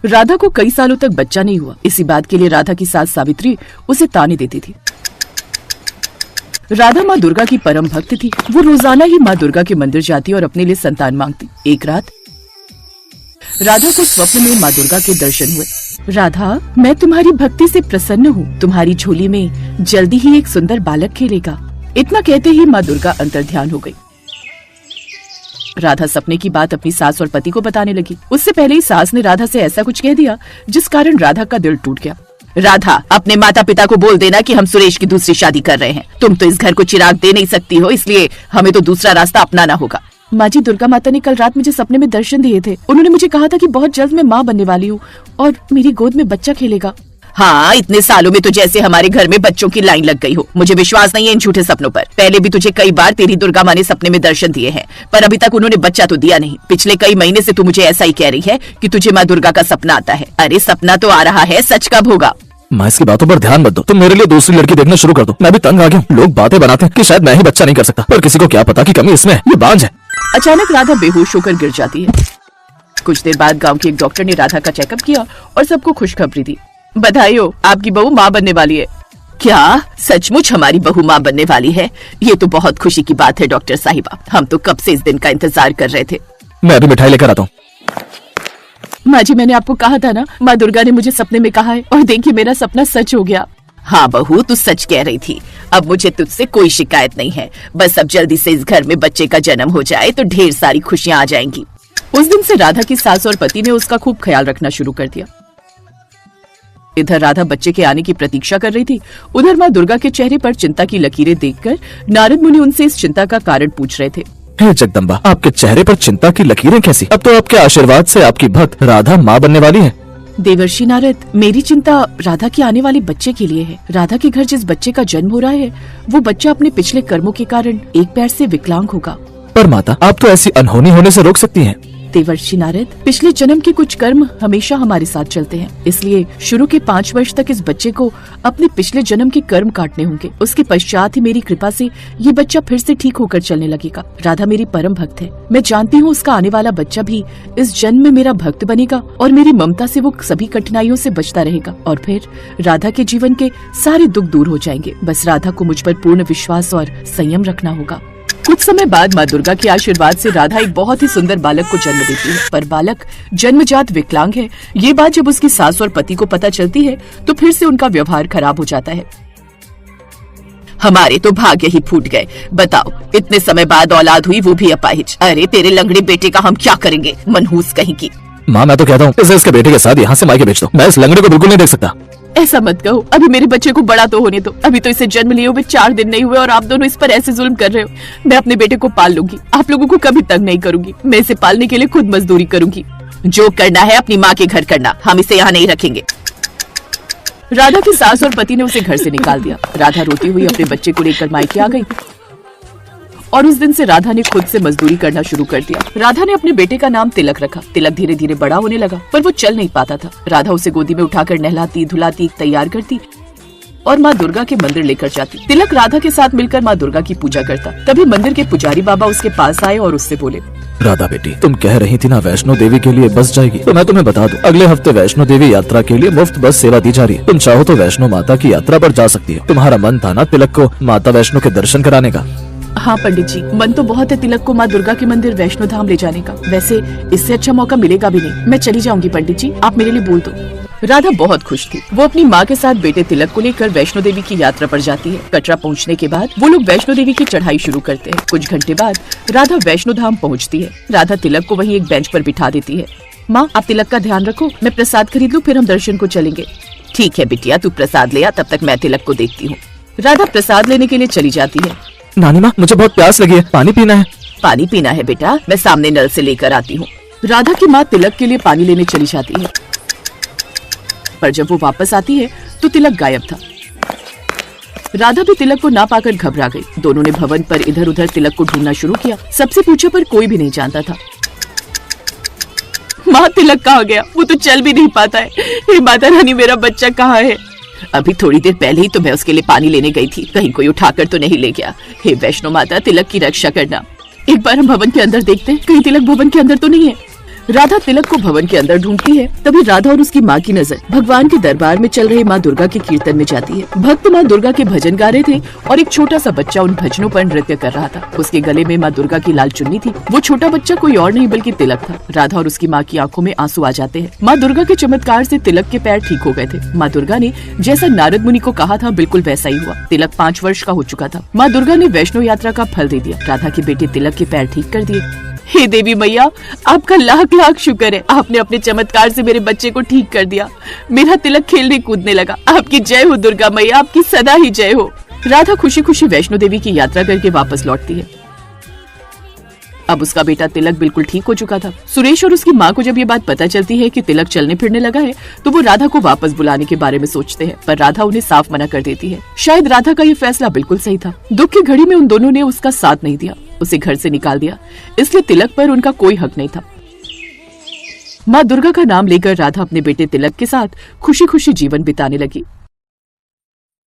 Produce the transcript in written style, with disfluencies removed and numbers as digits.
राधा को कई सालों तक बच्चा नहीं हुआ। इसी बात के लिए राधा की सास सावित्री उसे ताने देती थी। राधा माँ दुर्गा की परम भक्त थी। वो रोजाना ही माँ दुर्गा के मंदिर जाती और अपने लिए संतान मांगती। एक रात राधा को स्वप्न में माँ दुर्गा के दर्शन हुए। राधा, मैं तुम्हारी भक्ति से प्रसन्न हूँ। तुम्हारी झोली में जल्दी ही एक सुंदर बालक खेलेगा। इतना कहते ही माँ दुर्गा अंतर्ध्यान हो गई। राधा सपने की बात अपनी सास और पति को बताने लगी। उससे पहले ही सास ने राधा से ऐसा कुछ कह दिया जिस कारण राधा का दिल टूट गया। राधा, अपने माता पिता को बोल देना कि हम सुरेश की दूसरी शादी कर रहे हैं। तुम तो इस घर को चिराग दे नहीं सकती हो, इसलिए हमें तो दूसरा रास्ता अपनाना होगा। माँ जी, दुर्गा माता ने कल रात मुझे सपने में दर्शन दिए थे। उन्होंने मुझे कहा था कि बहुत जल्द मैं माँ बनने वाली हूँ और मेरी गोद में बच्चा खेलेगा। हाँ, इतने सालों में तो जैसे हमारे घर में बच्चों की लाइन लग गई हो। मुझे विश्वास नहीं है इन झूठे सपनों पर। पहले भी तुझे कई बार तेरी दुर्गा माँ ने सपने में दर्शन दिए हैं, पर अभी तक उन्होंने बच्चा तो दिया नहीं। पिछले कई महीने से तू मुझे ऐसा ही कह रही है कि तुझे माँ दुर्गा का सपना आता है। अरे सपना तो आ रहा है, सच कब होगा? माँ, इसकी बातों पर ध्यान मत दो। तुम मेरे लिए दूसरी लड़की देखना शुरू कर दो। मैं भी तंग आ गया हूँ। लोग बातें बनाते हैं कि शायद मैं ही बच्चा नहीं कर सकता, पर किसी को क्या पता कि कमी इसमें है। ये बांझ है। अचानक राधा बेहोश होकर गिर जाती है। कुछ देर बाद गांव के एक डॉक्टर ने राधा का चेकअप किया और सबको खुशखबरी दी। बधाई हो, आपकी बहू माँ बनने वाली है। क्या सचमुच हमारी बहू माँ बनने वाली है? ये तो बहुत खुशी की बात है डॉक्टर साहिबा। हम तो कब से इस दिन का इंतजार कर रहे थे। मैं अभी मिठाई लेकर आता हूँ। माँ जी, मैंने आपको कहा था ना, माँ दुर्गा ने मुझे सपने में कहा है और देखिए मेरा सपना सच हो गया। हाँ बहू, तू सच कह रही थी। अब मुझे तुझसे कोई शिकायत नहीं है। बस अब जल्दी से इस घर में बच्चे का जन्म हो जाए तो ढेर सारी खुशियाँ आ जाएंगी। उस दिन से राधा की सास और पति ने उसका खूब ख्याल रखना शुरू कर दिया। इधर राधा बच्चे के आने की प्रतीक्षा कर रही थी, उधर माँ दुर्गा के चेहरे पर चिंता की लकीरें देखकर नारद मुनि उनसे इस चिंता का कारण पूछ रहे थे। हे जगदम्बा, आपके चेहरे पर चिंता की लकीरें कैसी? अब तो आपके आशीर्वाद से आपकी भक्त राधा माँ बनने वाली है। देवर्षि नारद, मेरी चिंता राधा के आने वाले बच्चे के लिए है। राधा के घर जिस बच्चे का जन्म हो रहा है, वो बच्चा अपने पिछले कर्मों के कारण एक पैर से विकलांग होगा। पर माता, आप तो ऐसी अनहोनी होने से रोक सकती हैं। देवर्षि नारद, पिछले जन्म के कुछ कर्म हमेशा हमारे साथ चलते हैं, इसलिए शुरू के 5 वर्ष तक इस बच्चे को अपने पिछले जन्म के कर्म काटने होंगे। उसके पश्चात ही मेरी कृपा से ये बच्चा फिर से ठीक होकर चलने लगेगा। राधा मेरी परम भक्त है। मैं जानती हूँ उसका आने वाला बच्चा भी इस जन्म में मेरा भक्त बनेगा और मेरी ममता से वो सभी कठिनाइयों से बचता रहेगा और फिर राधा के जीवन के सारे दुख दूर हो जाएंगे। बस राधा को मुझ पर पूर्ण विश्वास और संयम रखना होगा। कुछ समय बाद माँ दुर्गा के आशीर्वाद से राधा एक बहुत ही सुंदर बालक को जन्म देती है, पर बालक जन्मजात विकलांग है। ये बात जब उसकी सास और पति को पता चलती है तो फिर से उनका व्यवहार खराब हो जाता है। हमारे तो भाग्य ही फूट गए। बताओ, इतने समय बाद औलाद हुई, वो भी अपाहिज। अरे तेरे लंगड़े बेटे का हम क्या करेंगे? मनहूस कहीं की। माँ, मैं तो कहता हूँ इसे इसके बेटे के साथ यहाँ से मायके भेज दो। मैं इस लंगड़े को बिल्कुल नहीं देख सकता। ऐसा मत कहो, अभी मेरे बच्चे को बड़ा तो होने दो। अभी तो इसे जन्म लिए हुए 4 दिन नहीं हुए और आप दोनों इस पर ऐसे जुल्म कर रहे हो। मैं अपने बेटे को पाल लूंगी, आप लोगों को कभी तंग नहीं करूंगी। मैं इसे पालने के लिए खुद मजदूरी करूंगी। जो करना है अपनी माँ के घर करना, हम इसे यहाँ नहीं रखेंगे। राधा की सास और पति ने उसे घर से निकाल दिया। राधा रोती हुई अपने बच्चे को लेकर मायके आ गई और उस दिन से राधा ने खुद से मजदूरी करना शुरू कर दिया। राधा ने अपने बेटे का नाम तिलक रखा। तिलक धीरे धीरे बड़ा होने लगा, पर वो चल नहीं पाता था। राधा उसे गोदी में उठाकर नहलाती, धुलाती, तैयार करती और माँ दुर्गा के मंदिर लेकर जाती। तिलक राधा के साथ मिलकर माँ दुर्गा की पूजा करता। तभी मंदिर के पुजारी बाबा उसके पास आए और उससे बोले, राधा बेटी, तुम कह रही थी ना वैष्णो देवी के लिए बस जाएगी, तो मैं तुम्हें बता दूं, अगले हफ्ते वैष्णो देवी यात्रा के लिए मुफ्त बस सेवा दी जा रही है। तुम चाहो तो वैष्णो माता की यात्रा पर जा सकती है। तुम्हारा मन था ना तिलक को माता वैष्णो के दर्शन कराने का? हाँ पंडित जी, मन तो बहुत है तिलक को माँ दुर्गा के मंदिर वैष्णो धाम ले जाने का। वैसे इससे अच्छा मौका मिलेगा भी नहीं। मैं चली जाऊंगी पंडित जी, आप मेरे लिए बोल दो। राधा बहुत खुश थी। वो अपनी माँ के साथ बेटे तिलक को लेकर वैष्णो देवी की यात्रा पर जाती है। कटरा पहुँचने के बाद वो लोग वैष्णो देवी की चढ़ाई शुरू करते हैं। कुछ घंटे बाद राधा वैष्णो धाम पहुँचती है। राधा तिलक को वहीं एक बेंच पर बिठा देती है। माँ, आप तिलक का ध्यान रखो, मैं प्रसाद खरीद लूँ, फिर हम दर्शन को चलेंगे। ठीक है बिटिया, तू प्रसाद ले आ, तब तक मैं तिलक को देखती हूँ। राधा प्रसाद लेने के लिए चली जाती है। नानी माँ, मुझे बहुत प्यास लगी है, पानी पीना है। पानी पीना है बेटा, मैं सामने नल से लेकर आती हूँ। राधा की माँ तिलक के लिए पानी लेने चली जाती है, पर जब वो वापस आती है तो तिलक गायब था। राधा भी तिलक को ना पाकर घबरा गई। दोनों ने भवन पर इधर उधर तिलक को ढूंढना शुरू किया। सबसे पूछा पर कोई भी नहीं जानता था। माँ, तिलक कहाँ गया? वो तो चल भी नहीं पाता है। हे माता रानी, मेरा बच्चा कहाँ है? अभी थोड़ी देर पहले ही तो मैं उसके लिए पानी लेने गई थी, कहीं कोई उठाकर तो नहीं ले गया। हे वैष्णो माता, तिलक की रक्षा करना। एक बार हम भवन के अंदर देखते हैं, कहीं तिलक भवन के अंदर तो नहीं है। राधा तिलक को भवन के अंदर ढूंढती है। तभी राधा और उसकी माँ की नजर भगवान के दरबार में चल रहे माँ दुर्गा के कीर्तन में जाती है। भक्त माँ दुर्गा के भजन गा रहे थे और एक छोटा सा बच्चा उन भजनों पर नृत्य कर रहा था। उसके गले में माँ दुर्गा की लाल चुन्नी थी। वो छोटा बच्चा कोई और नहीं बल्कि तिलक था। राधा और उसकी माँ की आंखों में आंसू आ जाते हैं। माँ दुर्गा के चमत्कार से तिलक के पैर ठीक हो गए थे। माँ दुर्गा ने जैसा नारद मुनि को कहा था बिल्कुल वैसा ही हुआ। तिलक 5 वर्ष का हो चुका था। माँ दुर्गा ने वैष्णो यात्रा का फल दे दिया। राधा के बेटे तिलक के पैर ठीक कर दिए। हे देवी मैया, आपका लाख लाख शुक्र है। आपने अपने चमत्कार से मेरे बच्चे को ठीक कर दिया। मेरा तिलक खेलने कूदने लगा। आपकी जय हो दुर्गा मैया, आपकी सदा ही जय हो। राधा खुशी खुशी वैष्णो देवी की यात्रा करके वापस लौटती है। अब उसका बेटा तिलक बिल्कुल ठीक हो चुका था। सुरेश और उसकी माँ को जब ये बात पता चलती है कि तिलक चलने फिरने लगा है तो वो राधा को वापस बुलाने के बारे में सोचते हैं, पर राधा उन्हें साफ मना कर देती है। शायद राधा का ये फैसला बिल्कुल सही था। दुख की घड़ी में उन दोनों ने उसका साथ नहीं दिया, उसे घर से निकाल दिया, इसलिए तिलक पर उनका कोई हक नहीं था। माँ दुर्गा का नाम लेकर राधा अपने बेटे तिलक के साथ खुशी खुशी जीवन बिताने लगी।